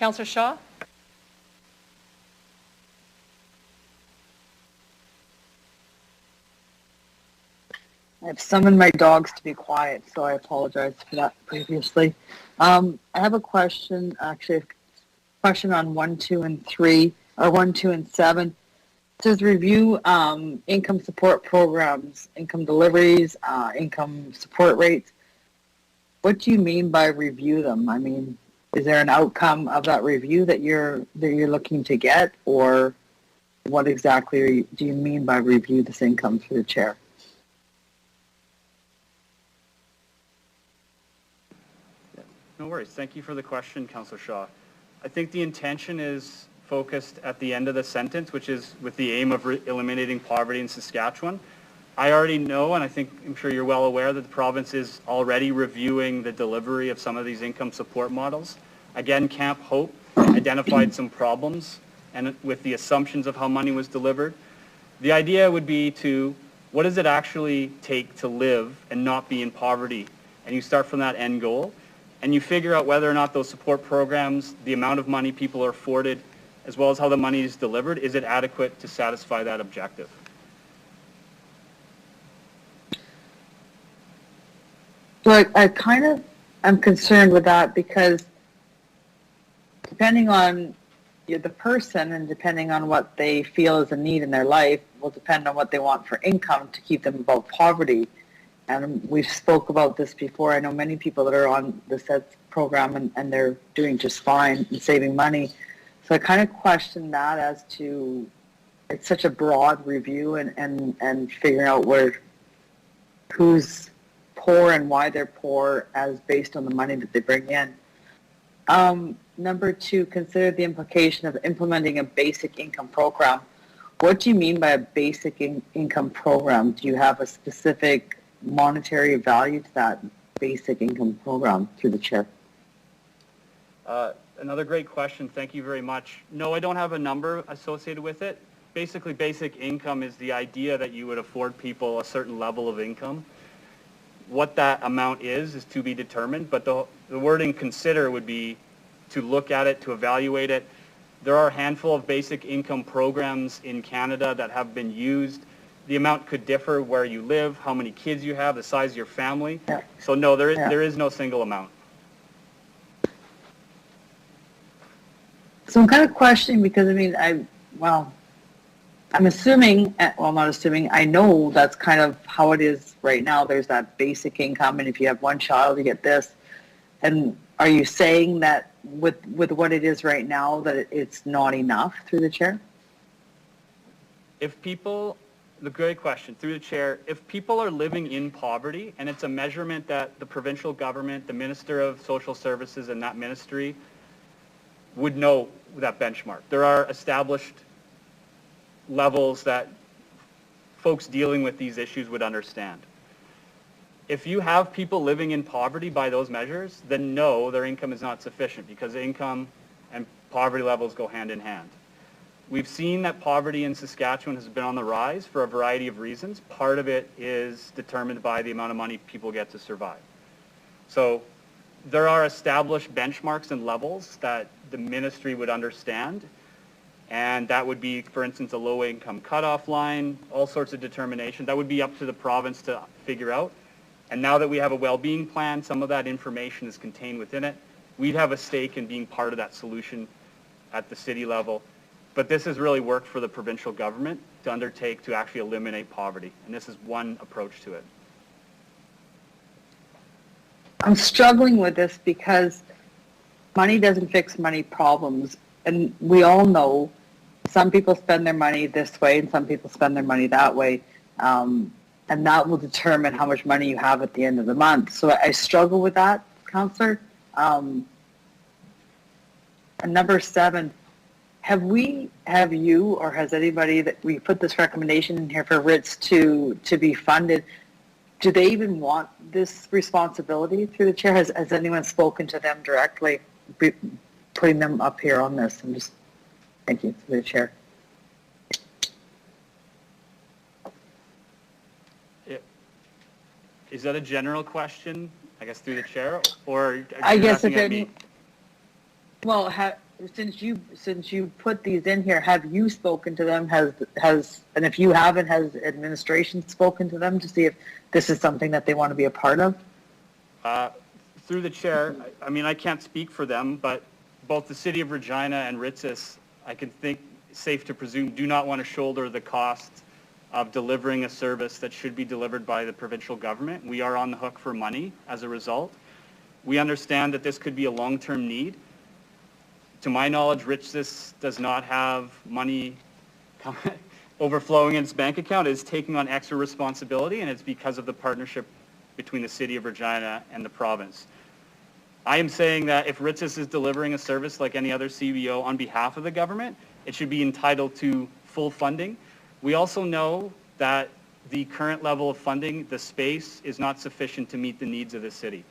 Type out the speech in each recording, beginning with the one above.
Councillor Shaw? I've summoned my dogs to be quiet, so I apologize for that previously. I have a question, actually, a question on 1, 2, and 3, or 1, 2, and 7. It says review income support programs, income deliveries, income support rates. What do you mean by review them? I mean, is there an outcome of that review that you're looking to get, or what exactly do you mean by review this income through the chair? No worries. Thank you for the question, Councillor Shaw. I think the intention is focused at the end of the sentence, which is with the aim of eliminating poverty in Saskatchewan. I already know, and I'm sure you're well aware, that the province is already reviewing the delivery of some of these income support models. Again, Camp Hope identified some problems and with the assumptions of how money was delivered. The idea would be to, what does it actually take to live and not be in poverty? And you start from that end goal, and you figure out whether or not those support programs, the amount of money people are afforded, as well as how the money is delivered, is it adequate to satisfy that objective? So I'm concerned with that because depending on the person and depending on what they feel is a need in their life will depend on what they want for income to keep them above poverty. And we've spoke about this before. I know many people that are on the SETS program and they're doing just fine and saving money. So I kind of question that as to, it's such a broad review and figuring out who's poor and why they're poor as based on the money that they bring in. Number 2, consider the implication of implementing a basic income program. What do you mean by a basic income program? Do you have a specific monetary value to that basic income program through the chair? Another great question. Thank you very much. No, I don't have a number associated with it. Basically, basic income is the idea that you would afford people a certain level of income. What that amount is to be determined, but the wording consider would be to look at it, to evaluate it. There are a handful of basic income programs in Canada that have been used. The amount could differ where you live, how many kids you have, the size of your family. Yeah. So no, there is no single amount. So I'm kind of questioning because, I mean, I'm assuming, well, not assuming, I know that's kind of how it is right now. There's that basic income, and if you have one child, you get this. And are you saying that with what it is right now, that it's not enough through the chair? The great question, through the chair, if people are living in poverty, and it's a measurement that the provincial government, the Minister of Social Services and that ministry would know that benchmark. There are established levels that folks dealing with these issues would understand. If you have people living in poverty by those measures, then no, their income is not sufficient because income and poverty levels go hand in hand. We've seen that poverty in Saskatchewan has been on the rise for a variety of reasons. Part of it is determined by the amount of money people get to survive. So there are established benchmarks and levels that the ministry would understand, and that would be, for instance, a low-income cutoff line, all sorts of determination. That would be up to the province to figure out. And now that we have a well-being plan, some of that information is contained within it. We'd have a stake in being part of that solution at the city level. But this has really worked for the provincial government to undertake to actually eliminate poverty. And this is one approach to it. I'm struggling with this because money doesn't fix money problems. And we all know some people spend their money this way and some people spend their money that way. And that will determine how much money you have at the end of the month. So I struggle with that, Councillor. And number 7, have you or has anybody that we put this recommendation in here for RITs to be funded? Do they even want this responsibility through the chair? Has anyone spoken to them directly, putting them up here on this? I'm just, thank you through the chair. Is that a general question, I guess, through the chair, or I guess if any, well, since you put these in here, have you spoken to them? And if you haven't, has administration spoken to them to see if this is something that they want to be a part of? Through the chair, I mean, I can't speak for them, but both the City of Regina and Ritzis, I can think safe to presume, do not want to shoulder the cost of delivering a service that should be delivered by the provincial government. We are on the hook for money as a result. We understand that this could be a long-term need. To my knowledge, Ritzis does not have money overflowing in its bank account. It is taking on extra responsibility, and it's because of the partnership between the City of Regina and the province. I am saying that if Ritzis is delivering a service like any other CBO on behalf of the government, it should be entitled to full funding. We also know that the current level of funding, the space, is not sufficient to meet the needs of the city.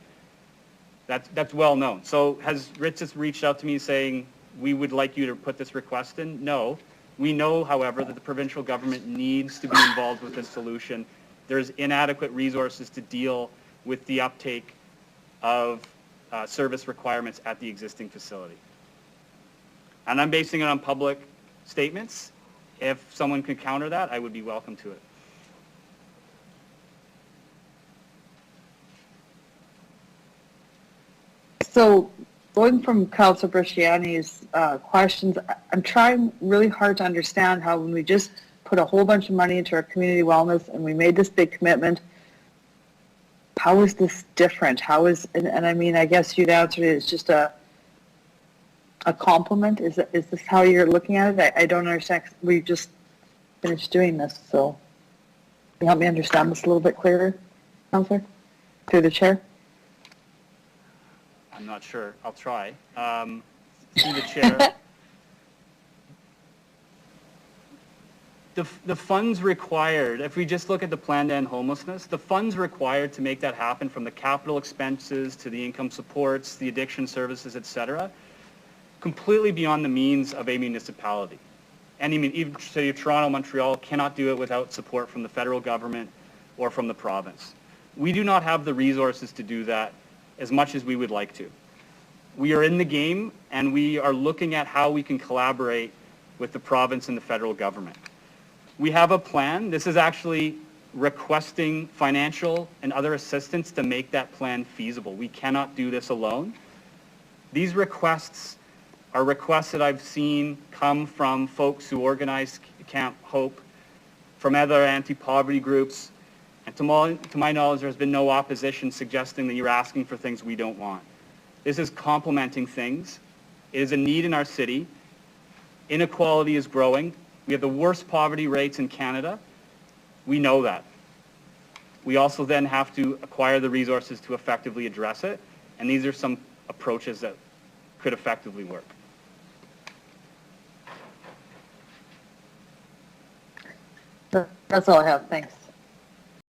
That's well known. So has Ritzis reached out to me saying, we would like you to put this request in? No. We know, however, that the provincial government needs to be involved with this solution. There's inadequate resources to deal with the uptake of service requirements at the existing facility. And I'm basing it on public statements. If someone could counter that, I would be welcome to it. So going from Councillor Bresciani's questions, I'm trying really hard to understand how when we just put a whole bunch of money into our community wellness and we made this big commitment, how is this different? How is, and I mean, I guess you'd answer it, it's just a compliment. Is this how you're looking at it? I don't understand. We just finished doing this, so can you help me understand this a little bit clearer, Councillor, through the chair? I'm not sure. I'll try. Through the chair. The funds required, if we just look at the plan to end homelessness, the funds required to make that happen, from the capital expenses to the income supports, the addiction services, etc., completely beyond the means of a municipality. And even City of Toronto, Montreal cannot do it without support from the federal government or from the province. We do not have the resources to do that as much as we would like to. We are in the game, and we are looking at how we can collaborate with the province and the federal government. We have a plan. This is actually requesting financial and other assistance to make that plan feasible. We cannot do this alone. These requests are requests that I've seen come from folks who organize Camp Hope, from other anti-poverty groups, and to my knowledge, there's been no opposition suggesting that you're asking for things we don't want. This is complementing things. It is a need in our city. Inequality is growing. We have the worst poverty rates in Canada. We know that. We also then have to acquire the resources to effectively address it, and these are some approaches that could effectively work. That's all I have. Thanks.